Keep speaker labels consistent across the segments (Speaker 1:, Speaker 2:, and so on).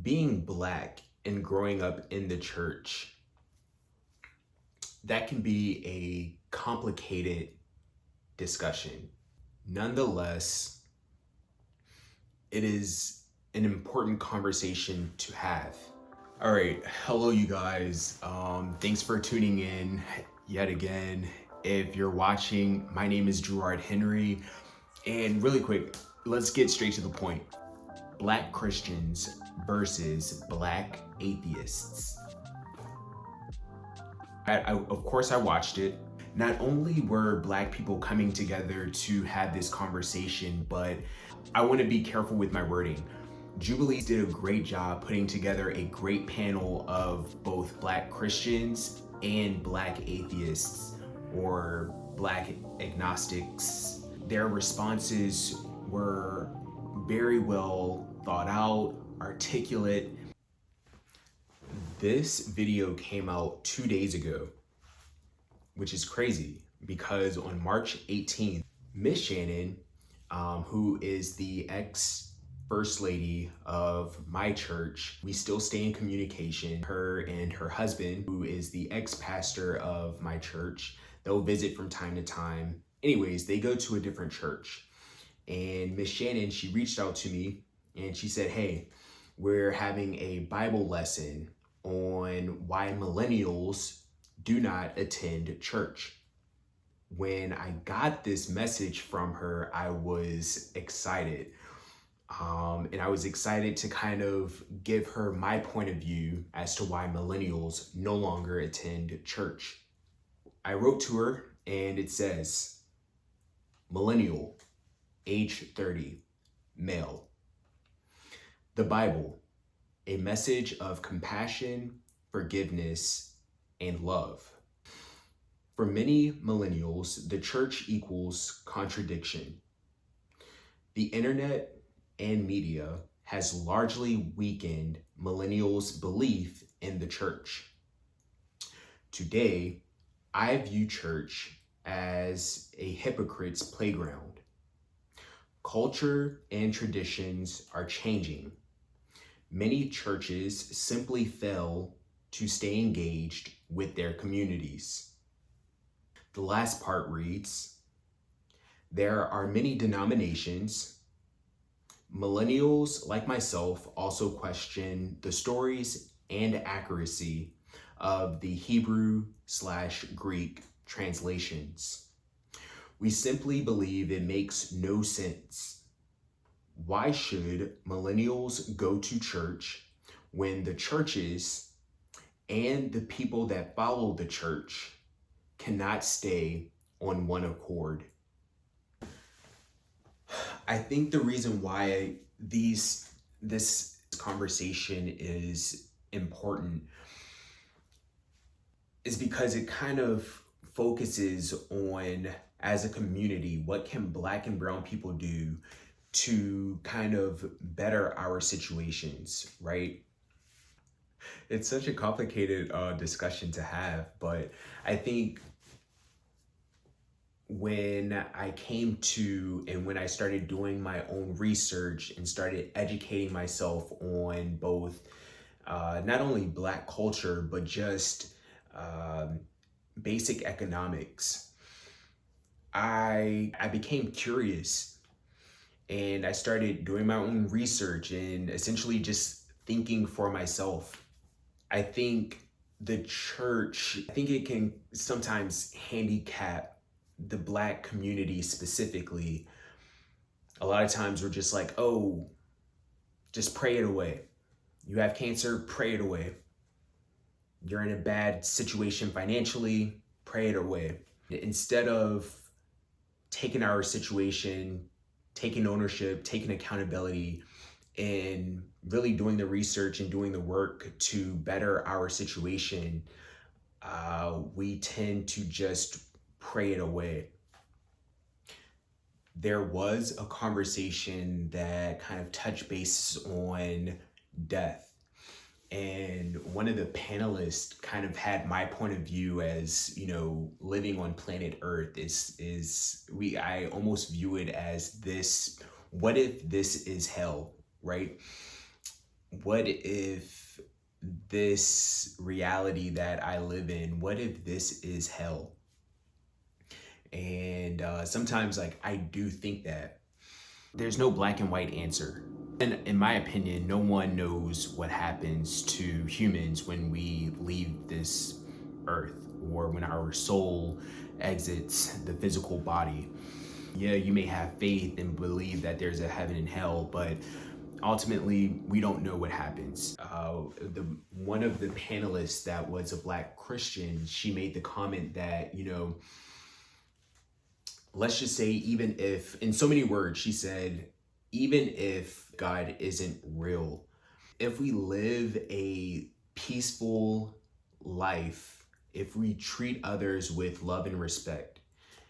Speaker 1: Being Black and growing up in the church, that can be a complicated discussion. Nonetheless, it is an important conversation to have. All right, hello, you guys. Thanks for tuning in yet again. If you're watching, my name is Gerard Henry. And really quick, let's get straight to the point. Black Christians versus Black atheists. Of course, I watched it. Not only were Black people coming together to have this conversation, but I want to be careful with my wording. Jubilee did a great job putting together a great panel of both Black Christians and Black atheists or Black agnostics. Their responses were very well thought out, articulate. This video came out 2 days ago, which is crazy because on March 18th, Miss Shannon, who is the ex-first lady of my church, we still stay in communication. Her and her husband, who is the ex-pastor of my church, they'll visit from time to time. Anyways, they go to a different church. And Miss Shannon, she reached out to me and she said, hey, we're having a Bible lesson on why millennials do not attend church. When I got this message from her, I was excited. And I was excited to kind of give her my point of view as to why millennials no longer attend church. I wrote to her and it says, millennial, age 30, male. The Bible, a message of compassion, forgiveness, and love. For many millennials, the church equals contradiction. The internet and media has largely weakened millennials' belief in the church. Today, I view church as a hypocrite's playground. Culture and traditions are changing. Many churches simply fail to stay engaged with their communities. The last part reads, there are many denominations. Millennials, like myself, also question the stories and accuracy of the Hebrew/Greek translations. We simply believe it makes no sense. Why should millennials go to church when the churches and the people that follow the church cannot stay on one accord? I think the reason why this conversation is important is because it kind of focuses on, as a community, what can Black and brown people do to kind of better our situations, right? It's such a complicated discussion to have, but I think when I came to and when I started doing my own research and started educating myself on both not only Black culture, but just basic economics, I became curious and I started doing my own research and essentially just thinking for myself. I think the church, I think it can sometimes handicap the Black community specifically. A lot of times we're just like, oh, just pray it away. You have cancer, pray it away. You're in a bad situation financially, pray it away. Instead of taking our situation, taking ownership, taking accountability, and really doing the research and doing the work to better our situation, we tend to just pray it away. There was a conversation that kind of touched base on death. And one of the panelists kind of had my point of view as, living on planet Earth I almost view it as this, what if this is hell, right? what if this reality that I live in, what if this is hell? And sometimes, like, I do think that there's no black and white answer. And in my opinion, no one knows what happens to humans when we leave this earth or when our soul exits the physical body. Yeah, you may have faith and believe that there's a heaven and hell, but ultimately we don't know what happens. The one of the panelists that was a black Christian, she made the comment that, let's just say, even if, in so many words, she said, even if God isn't real, if we live a peaceful life, if we treat others with love and respect,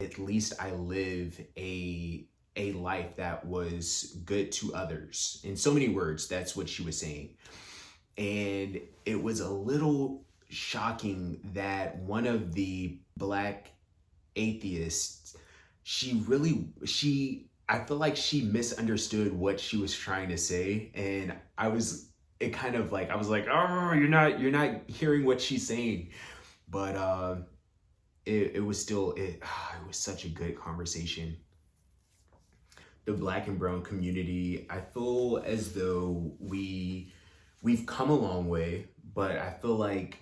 Speaker 1: at least I live a life that was good to others. In so many words, that's what she was saying. And it was a little shocking that one of the black atheists, I feel like she misunderstood what she was trying to say. And I was like, oh, you're not hearing what she's saying. But it was still, it was such a good conversation. The black and brown community, I feel as though we've come a long way, but I feel like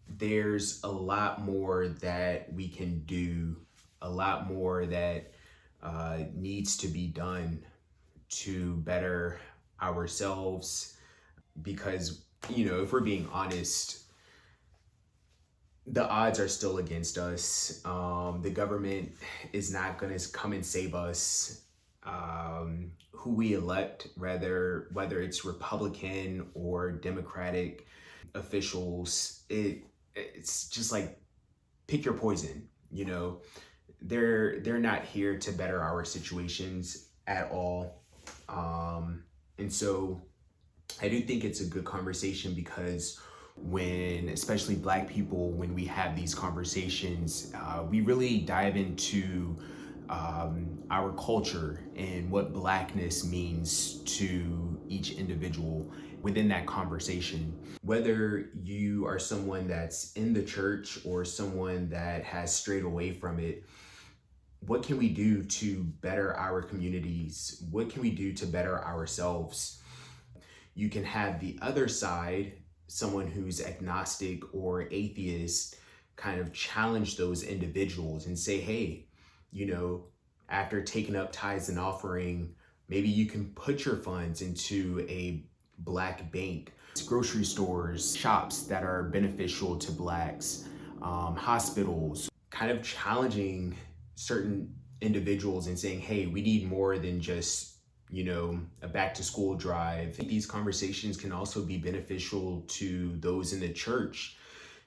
Speaker 1: there's a lot more that we can do, a lot more that needs to be done to better ourselves. Because, if we're being honest, the odds are still against us. The government is not going to come and save us. Who we elect, whether it's Republican or Democratic officials, it's just like, pick your poison. They're not here to better our situations at all. And so I do think it's a good conversation, because when, especially black people, when we have these conversations, we really dive into our culture and what blackness means to each individual within that conversation. Whether you are someone that's in the church or someone that has strayed away from it, what can we do to better our communities? What can we do to better ourselves? You can have the other side, someone who's agnostic or atheist, kind of challenge those individuals and say, hey, after taking up tithes and offering, maybe you can put your funds into a black bank, grocery stores, shops that are beneficial to blacks, hospitals, kind of challenging certain individuals and saying, hey, we need more than just a back to school drive. These conversations can also be beneficial to those in the church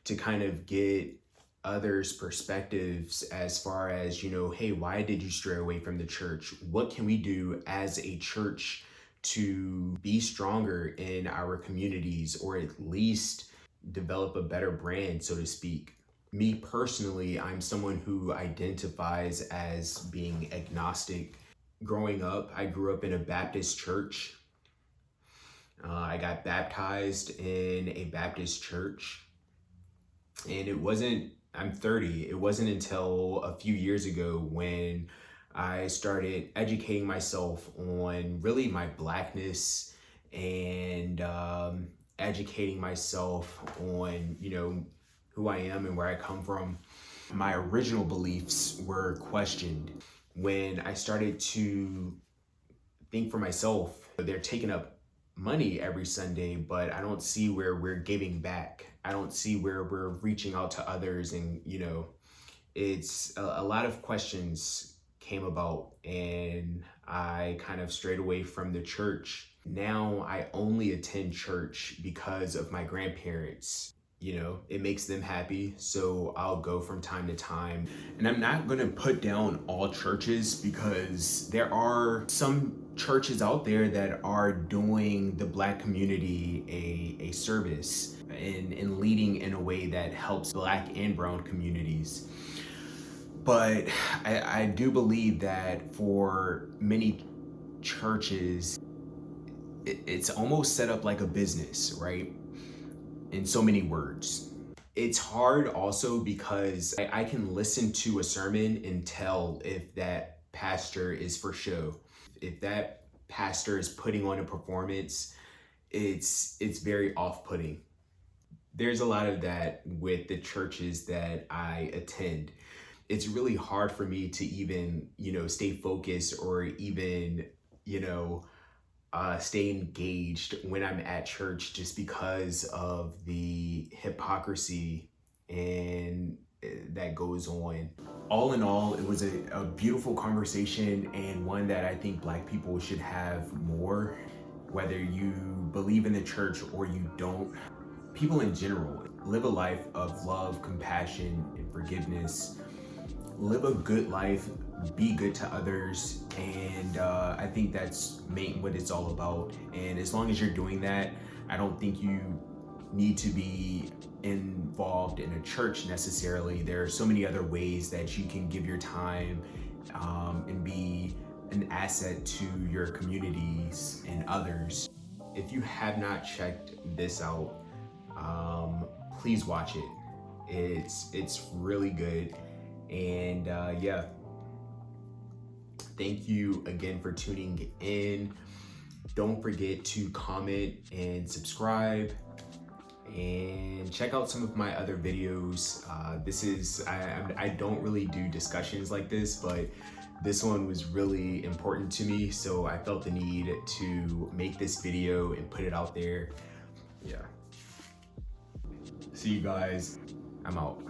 Speaker 1: to kind of get others' perspectives as far as, hey, why did you stray away from the church? What can we do as a church to be stronger in our communities, or at least develop a better brand, so to speak? Me personally, I'm someone who identifies as being agnostic. Growing up, I grew up in a Baptist church. I got baptized in a Baptist church. And I'm 30. It wasn't until a few years ago when I started educating myself on really my blackness and educating myself on, who I am and where I come from. My original beliefs were questioned when I started to think for myself. They're taking up money every Sunday, but I don't see where we're giving back. I don't see where we're reaching out to others. And, it's a lot of questions came about, and I kind of strayed away from the church. Now I only attend church because of my grandparents. It makes them happy, so I'll go from time to time. And I'm not gonna put down all churches, because there are some churches out there that are doing the black community a service and leading in a way that helps black and brown communities. But I do believe that for many churches, it's almost set up like a business, right? In so many words. It's hard also because I can listen to a sermon and tell if that pastor is for show. If that pastor is putting on a performance, it's very off-putting. There's a lot of that with the churches that I attend. It's really hard for me to even, stay focused or even, stay engaged when I'm at church just because of the hypocrisy and that goes on. All in all, it was a beautiful conversation and one that I think Black people should have more, whether you believe in the church or you don't. People in general, live a life of love, compassion, and forgiveness. Live a good life, be good to others, and I think that's what it's all about. And as long as you're doing that, I don't think you need to be involved in a church necessarily. There are so many other ways that you can give your time and be an asset to your communities and others. If you have not checked this out, please watch it. It's really good. And yeah, thank you again for tuning in. Don't forget to comment and subscribe and check out some of my other videos. I don't really do discussions like this, but this one was really important to me, so I felt the need to make this video and put it out there. Yeah. See you guys. I'm out.